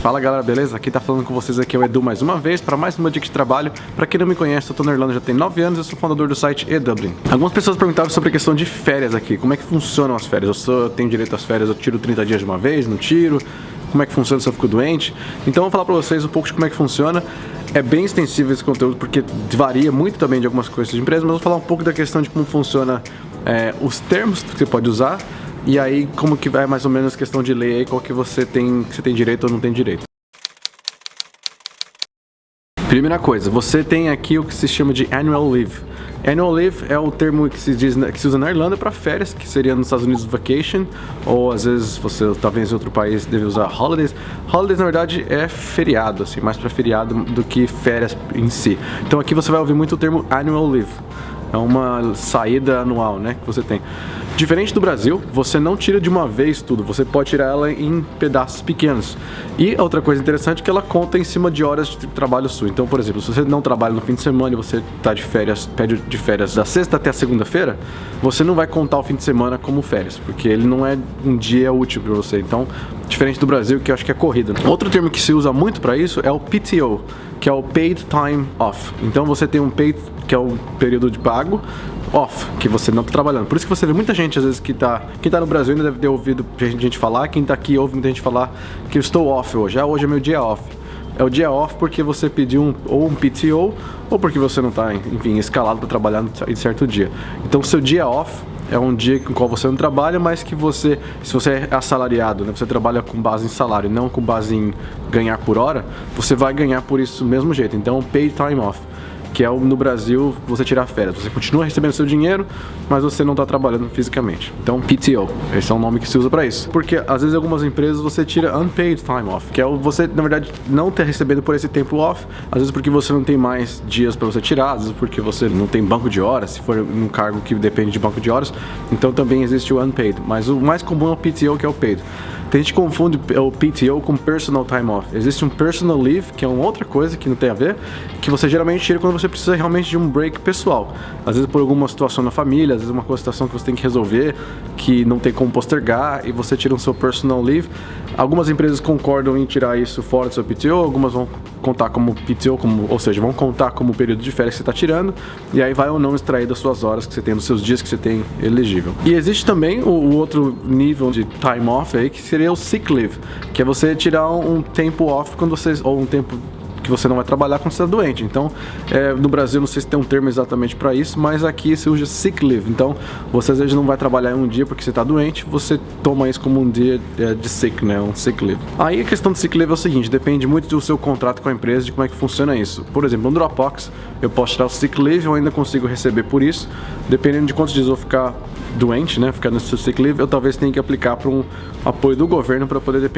Fala galera, beleza? Aqui tá falando com vocês aqui é o Edu mais uma vez para mais uma dica de trabalho. Para quem não me conhece, eu tô na Irlanda já tem 9 anos, eu sou fundador do site eDublin. Algumas pessoas perguntaram sobre a questão de férias aqui, como é que funcionam as férias? Eu tenho direito às férias, eu tiro 30 dias de uma vez, não tiro? Como é que funciona se eu fico doente? Então eu vou falar para vocês um pouco de como é que funciona. É bem extensivo esse conteúdo porque varia muito também de algumas coisas de empresa, mas eu vou falar um pouco da questão de como funciona os termos que você pode usar. E aí, como que vai mais ou menos questão de lei aí, qual que você tem direito ou não tem direito. Primeira coisa, você tem aqui o que se chama de annual leave. Annual leave é o termo que se usa na Irlanda para férias, que seria nos Estados Unidos vacation, ou às vezes você talvez em outro país deve usar holidays. Holidays na verdade é feriado, assim, mais para feriado do que férias em si. Então aqui você vai ouvir muito o termo annual leave. É uma saída anual, né, que você tem. Diferente do Brasil, você não tira de uma vez tudo, você pode tirar ela em pedaços pequenos. E outra coisa interessante é que ela conta em cima de horas de trabalho sua. Então, por exemplo, se você não trabalha no fim de semana e você está de férias, pede de férias da sexta até a segunda-feira, você não vai contar o fim de semana como férias, porque ele não é um dia útil para você. Então, diferente do Brasil, que eu acho que é corrida. Outro termo que se usa muito para isso é o PTO, que é o Paid Time Off. Então você tem um paid, que é o período de pago, off, que você não está trabalhando. Por isso que você vê muita gente, às vezes, quem tá no Brasil ainda deve ter ouvido gente falar, quem tá aqui ouve muita gente falar que eu estou off hoje. Hoje é meu dia off. É o dia off porque você pediu ou um PTO, ou porque você não está, enfim, escalado para trabalhar em certo dia. Então, o seu dia off é um dia com o qual você não trabalha, mas que você, se você é assalariado, né, você trabalha com base em salário, não com base em ganhar por hora, você vai ganhar por isso do mesmo jeito. Então, paid time off, que é no Brasil você tirar férias. Você continua recebendo seu dinheiro, mas você não está trabalhando fisicamente. Então, PTO, esse é o nome que se usa para isso. Porque às vezes em algumas empresas você tira unpaid time off, que é você, na verdade, não ter recebendo por esse tempo off, às vezes porque você não tem mais dias para você tirar, às vezes porque você não tem banco de horas, se for um cargo que depende de banco de horas, então também existe o unpaid. Mas o mais comum é o PTO, que é o paid. Tem gente que confunde o PTO com personal time off. Existe um personal leave, que é uma outra coisa que não tem a ver, que você geralmente tira quando você precisa realmente de um break pessoal. Às vezes por alguma situação na família, às vezes uma situação que você tem que resolver, que não tem como postergar, e você tira o seu personal leave. Algumas empresas concordam em tirar isso fora do seu PTO, algumas vão contar como PTO, ou seja, vão contar como período de férias que você está tirando, e aí vai ou não extrair das suas horas que você tem, dos seus dias que você tem elegível. E existe também o outro nível de time off aí, que seria o sick leave, que é você tirar um tempo off quando você, ou um tempo que você não vai trabalhar quando você está doente. Então, no Brasil, não sei se tem um termo exatamente para isso, mas aqui se usa sick leave. Então, você às vezes não vai trabalhar em um dia porque você está doente, você toma isso como um dia de sick, né? Um sick leave. Aí a questão do sick leave é o seguinte, depende muito do seu contrato com a empresa, de como é que funciona isso. Por exemplo, no Dropbox, eu posso tirar o sick leave, eu ainda consigo receber por isso. Dependendo de quantos dias eu ficar doente, né, ficar nesse sick leave, eu talvez tenha que aplicar para um apoio do governo para poder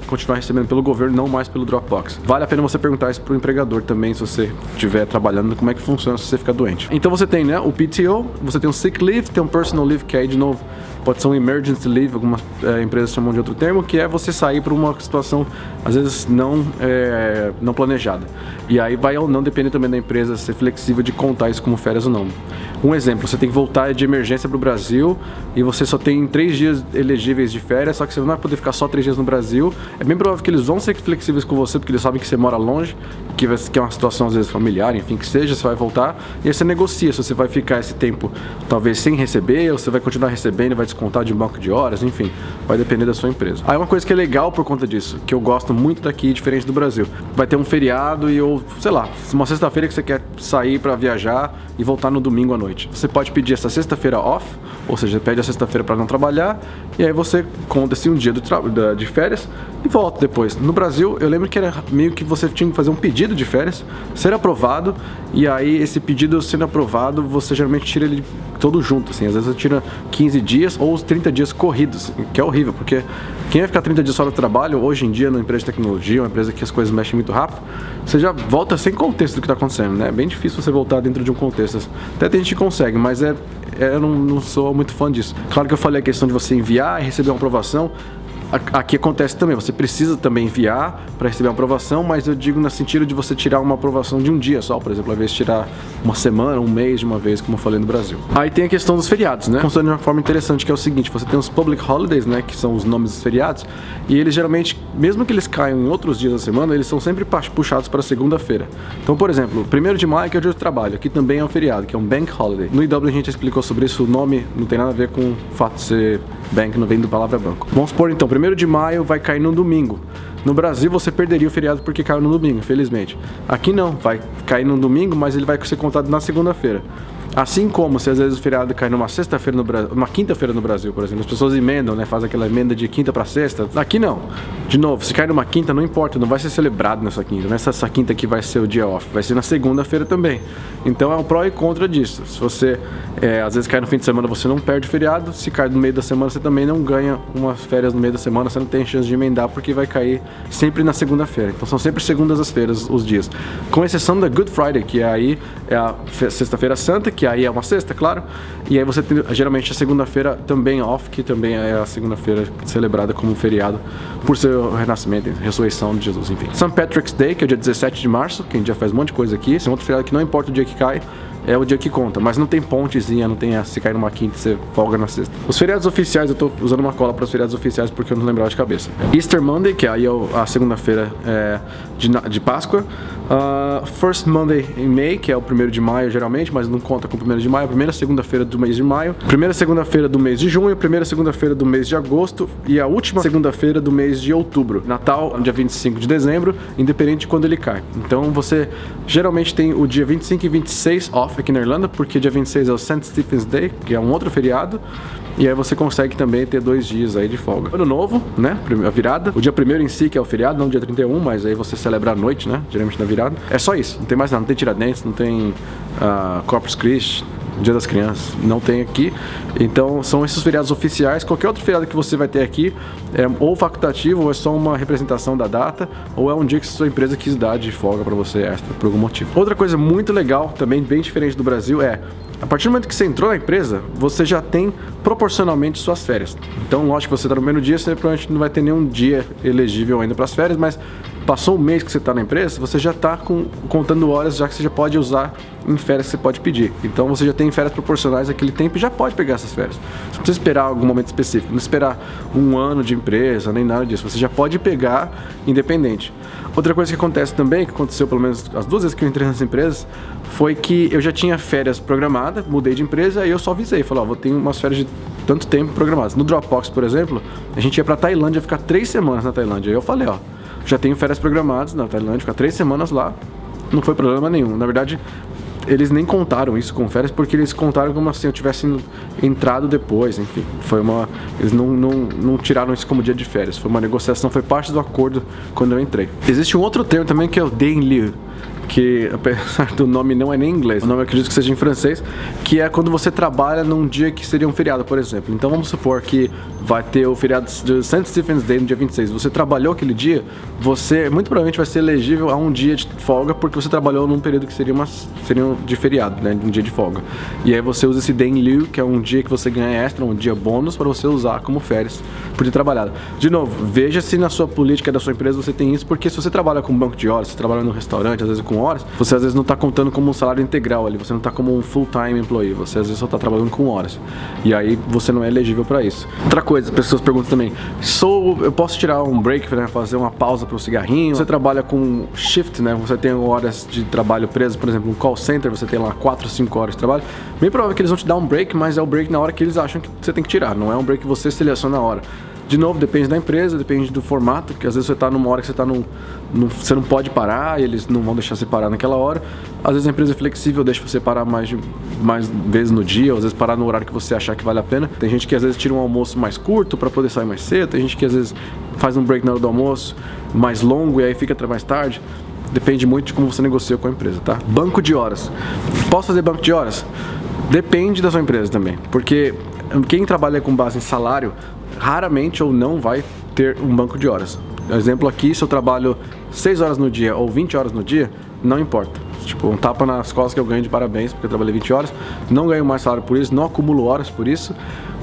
continuar recebendo pelo governo, não mais pelo Dropbox. Vale a pena você perguntar isso para o empregador também, se você estiver trabalhando, como é que funciona se você ficar doente. Então você tem, né, o PTO, você tem o sick leave, tem um personal leave, que aí de novo pode ser um emergency leave, algumas empresas chamam de outro termo, que é você sair para uma situação às vezes não planejada. E aí vai ou não depender também da empresa ser flexível de contar isso como férias ou não. Um exemplo, você tem que voltar de emergência para o Brasil e você só tem 3 dias elegíveis de férias, só que você não vai poder ficar só 3 dias no Brasil. É bem provável que eles vão ser flexíveis com você, porque eles sabem que você mora longe, que é uma situação às vezes familiar, enfim, que seja, você vai voltar e aí você negocia se você vai ficar esse tempo talvez sem receber, ou você vai continuar recebendo e vai descontar de um banco de horas, enfim, vai depender da sua empresa. Aí uma coisa que é legal por conta disso, que eu gosto muito daqui, diferente do Brasil, vai ter um feriado ou, sei lá, uma sexta-feira que você quer sair para viajar e voltar no domingo à noite. Você pode pedir essa sexta-feira off, ou seja, pede a sexta-feira para não trabalhar, e aí você conta-se um dia de férias e volta depois. No Brasil, eu lembro que era meio que você tinha que fazer um pedido de férias, ser aprovado, e aí esse pedido sendo aprovado, você geralmente tira ele todo junto, assim, às vezes você tira 15 dias ou os 30 dias corridos, que é horrível, porque quem vai ficar 30 dias só no trabalho, hoje em dia, numa empresa de tecnologia, uma empresa que as coisas mexem muito rápido, você já volta sem contexto do que está acontecendo, né? É bem difícil você voltar dentro de um contexto. Até tem gente que consegue, mas eu não sou muito fã disso. Claro que eu falei a questão de você enviar e receber uma aprovação, Aqui acontece também, você precisa também enviar para receber uma aprovação, mas eu digo no sentido de você tirar uma aprovação de um dia só, por exemplo, ao invés de tirar uma semana, um mês de uma vez, como eu falei no Brasil. Aí tem a questão dos feriados, né? Funciona de uma forma interessante, que é o seguinte, você tem os public holidays, né, que são os nomes dos feriados, e eles geralmente, mesmo que eles caiam em outros dias da semana, eles são sempre puxados para segunda-feira. Então, por exemplo, 1º de maio, que é o dia do trabalho, aqui também é um feriado, que é um bank holiday. No IW a gente explicou sobre isso, o nome não tem nada a ver com o fato de ser bank, não vem da palavra banco. Vamos supor então, 1º de maio vai cair no domingo. No Brasil você perderia o feriado porque caiu no domingo, infelizmente. Aqui não, vai cair no domingo, mas ele vai ser contado na segunda-feira. Assim como se às vezes o feriado cai numa sexta-feira no Brasil, uma quinta-feira no Brasil, por exemplo, as pessoas emendam, né, faz aquela emenda de quinta para sexta. Aqui não. De novo, se cai numa quinta, não importa, não vai ser celebrado nessa quinta. Nessa quinta que vai ser o dia off, vai ser na segunda-feira também. Então é um pró e contra disso. Se você às vezes cai no fim de semana, você não perde o feriado. Se cai no meio da semana, você também não ganha umas férias no meio da semana, você não tem chance de emendar porque vai cair sempre na segunda-feira. Então são sempre segundas-feiras os dias. Com exceção da Good Friday, que aí é a sexta-feira santa, que aí é uma sexta, claro. E aí você tem geralmente a segunda-feira também off, que também é a segunda-feira celebrada como feriado por seu renascimento, ressurreição de Jesus, enfim. St. Patrick's Day, que é o dia 17 de março, que a gente já faz um monte de coisa aqui. Esse é outro feriado que não importa o dia que cai, é o dia que conta, mas não tem pontezinha, não tem se cair numa quinta, você folga na sexta. Os feriados oficiais, eu tô usando uma cola para os feriados oficiais porque eu não lembrava de cabeça. Easter Monday, que aí é a segunda-feira de Páscoa. First Monday em May, que é o 1º de maio geralmente, mas não conta com o 1º de maio, a primeira segunda-feira do mês de maio, primeira segunda-feira do mês de junho, primeira segunda-feira do mês de agosto e a última segunda-feira do mês de outubro. Natal, dia 25 de dezembro, independente de quando ele cai. Então você geralmente tem o dia 25 e 26 off aqui na Irlanda, porque dia 26 é o St. Stephen's Day, que é um outro feriado. E aí você consegue também ter 2 dias aí de folga. Ano novo, né? A virada. O dia 1º em si, que é o feriado, não o dia 31, mas aí você celebra a noite, né? Geralmente na virada. É só isso. Não tem mais nada. Não tem Tiradentes, não tem Corpus Christi, Dia das Crianças. Não tem aqui. Então são esses feriados oficiais. Qualquer outro feriado que você vai ter aqui é ou facultativo, ou é só uma representação da data, ou é um dia que sua empresa quis dar de folga para você extra, por algum motivo. Outra coisa muito legal, também bem diferente do Brasil, é a partir do momento que você entrou na empresa, você já tem proporcionalmente suas férias. Então, lógico que você está no primeiro dia, você provavelmente não vai ter nenhum dia elegível ainda para as férias, mas passou um mês que você está na empresa, você já está contando horas, já que você já pode usar em férias que você pode pedir. Então, você já tem férias proporcionais àquele tempo e já pode pegar essas férias. Você não precisa esperar algum momento específico, não esperar um ano de empresa, nem nada disso. Você já pode pegar independente. Outra coisa que acontece também, que aconteceu pelo menos as 2 vezes que eu entrei nessas empresas, foi que eu já tinha férias programadas, mudei de empresa, aí eu só avisei, falei, vou ter umas férias de tanto tempo programadas. No Dropbox, por exemplo, a gente ia pra Tailândia, ficar 3 semanas na Tailândia. Aí eu falei, já tenho férias programadas na Tailândia, ficar 3 semanas lá, não foi problema nenhum. Na verdade, eles nem contaram isso com férias, porque eles contaram como assim eu tivesse entrado depois, enfim. Eles não tiraram isso como dia de férias, foi uma negociação, foi parte do acordo quando eu entrei. Existe um outro termo também que é o day in lieu, que apesar do nome não é nem em inglês, o nome eu acredito que seja em francês, que é quando você trabalha num dia que seria um feriado, por exemplo. Então vamos supor que vai ter o feriado de St. Stephen's Day no dia 26, você trabalhou aquele dia, você muito provavelmente vai ser elegível a um dia de folga, porque você trabalhou num período que seria de feriado, né, um dia de folga. E aí você usa esse day in lieu, que é um dia que você ganha extra, um dia bônus para você usar como férias por ter trabalhado. De novo, veja se na sua política da sua empresa você tem isso, porque se você trabalha com banco de horas, você trabalha num restaurante, às vezes com horas, você às vezes não está contando como um salário integral ali, você não está como um full-time employee, você às vezes só está trabalhando com horas. E aí você não é elegível para isso. Outra coisa, as pessoas perguntam também, eu posso tirar um break, né, fazer uma pausa para o cigarrinho? Você trabalha com shift, né, você tem horas de trabalho preso, por exemplo, um call center, você tem lá 4 ou 5 horas de trabalho, bem provável que eles vão te dar um break, mas é o break na hora que eles acham que você tem que tirar, não é um break que você seleciona na hora. De novo, depende da empresa, depende do formato, porque às vezes você está numa hora que você está você não pode parar, e eles não vão deixar você parar naquela hora. Às vezes a empresa é flexível, deixa você parar mais vezes no dia, ou às vezes parar no horário que você achar que vale a pena. Tem gente que às vezes tira um almoço mais curto para poder sair mais cedo, tem gente que às vezes faz um break na hora do almoço mais longo e aí fica até mais tarde. Depende muito de como você negociou com a empresa, tá? Banco de horas. Posso fazer banco de horas? Depende da sua empresa também, porque quem trabalha com base em salário raramente ou não vai ter um banco de horas. Exemplo aqui, se eu trabalho 6 horas no dia ou 20 horas no dia, não importa. Tipo, um tapa nas costas que eu ganho de parabéns, porque eu trabalhei 20 horas, não ganho mais salário por isso, não acumulo horas por isso,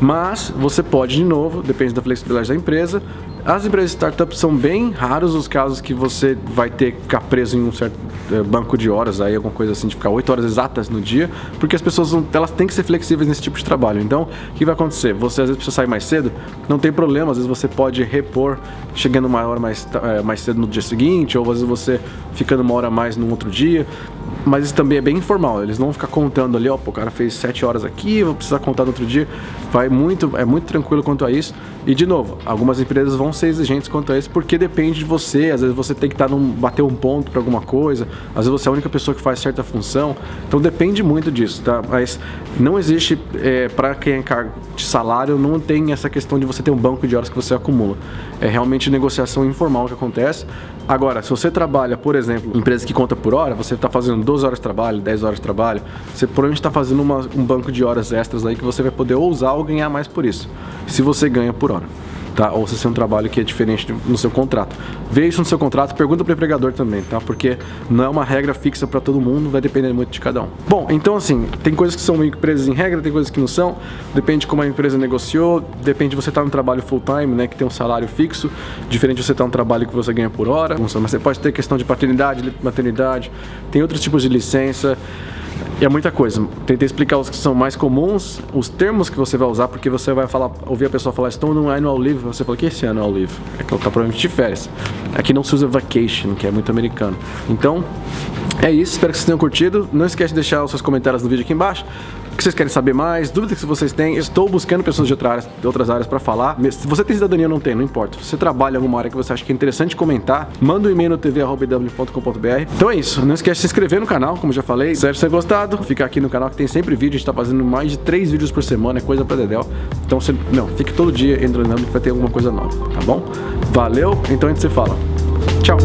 Mas você pode, de novo, depende da flexibilidade da empresa. As empresas de startup são bem raros os casos que você vai ter que ficar preso em um certo banco de horas, aí alguma coisa assim, de ficar 8 horas exatas no dia, porque as pessoas elas têm que ser flexíveis nesse tipo de trabalho. Então, o que vai acontecer? Você às vezes precisa sair mais cedo, não tem problema, às vezes você pode repor chegando uma hora mais cedo no dia seguinte, ou às vezes você ficando uma hora a mais no outro dia. Mas isso também é bem informal, eles não vão ficar contando ali, ó, o cara fez 7 horas aqui, vou precisar contar no outro dia. É muito tranquilo quanto a isso. E de novo, algumas empresas vão ser exigentes quanto a isso, porque depende de você. Às vezes você tem que bater um ponto para alguma coisa, às vezes você é a única pessoa que faz certa função, então depende muito disso, tá? Mas não existe, para quem é cargo de salário, não tem essa questão de você ter um banco de horas que você acumula. É realmente negociação informal que acontece. Agora, se você trabalha, por exemplo, em empresa que conta por hora, você está fazendo 12 horas de trabalho, 10 horas de trabalho, você provavelmente está fazendo um banco de horas extras aí que você vai poder ou usar ou ganhar mais por isso, se você ganha por hora. Tá? Ou se é um trabalho que é diferente no seu contrato. Vê isso no seu contrato, pergunta para o empregador também, tá? Porque não é uma regra fixa para todo mundo, vai depender muito de cada um. Bom, então assim, tem coisas que são meio presas em regra, tem coisas que não são, depende de como a empresa negociou, depende de você estar no trabalho full time, né, que tem um salário fixo, diferente de você estar no trabalho que você ganha por hora, mas você pode ter questão de paternidade, maternidade, tem outros tipos de licença. É muita coisa. Tentei explicar os que são mais comuns, os termos que você vai usar, porque você vai ouvir a pessoa falar, estou no annual leave, você fala, o que é esse annual leave? É que ela está provavelmente de férias. Aqui não se usa vacation, que é muito americano. Então, é isso, espero que vocês tenham curtido. Não esquece de deixar os seus comentários no vídeo aqui embaixo. O que vocês querem saber mais, dúvidas que vocês têm. Estou buscando pessoas de outras áreas para falar. Se você tem cidadania ou não tem, não importa. Se você trabalha em alguma área que você acha que é interessante comentar, manda um e-mail no tv@iw.com.br. Então é isso, não esquece de se inscrever no canal, como já falei. Se você gostado, fica aqui no canal que tem sempre vídeo. A gente tá fazendo mais de 3 vídeos por semana, é coisa pra dedéu. Então fique todo dia entrando que vai ter alguma coisa nova, tá bom? Valeu, então a gente se fala. Tchau!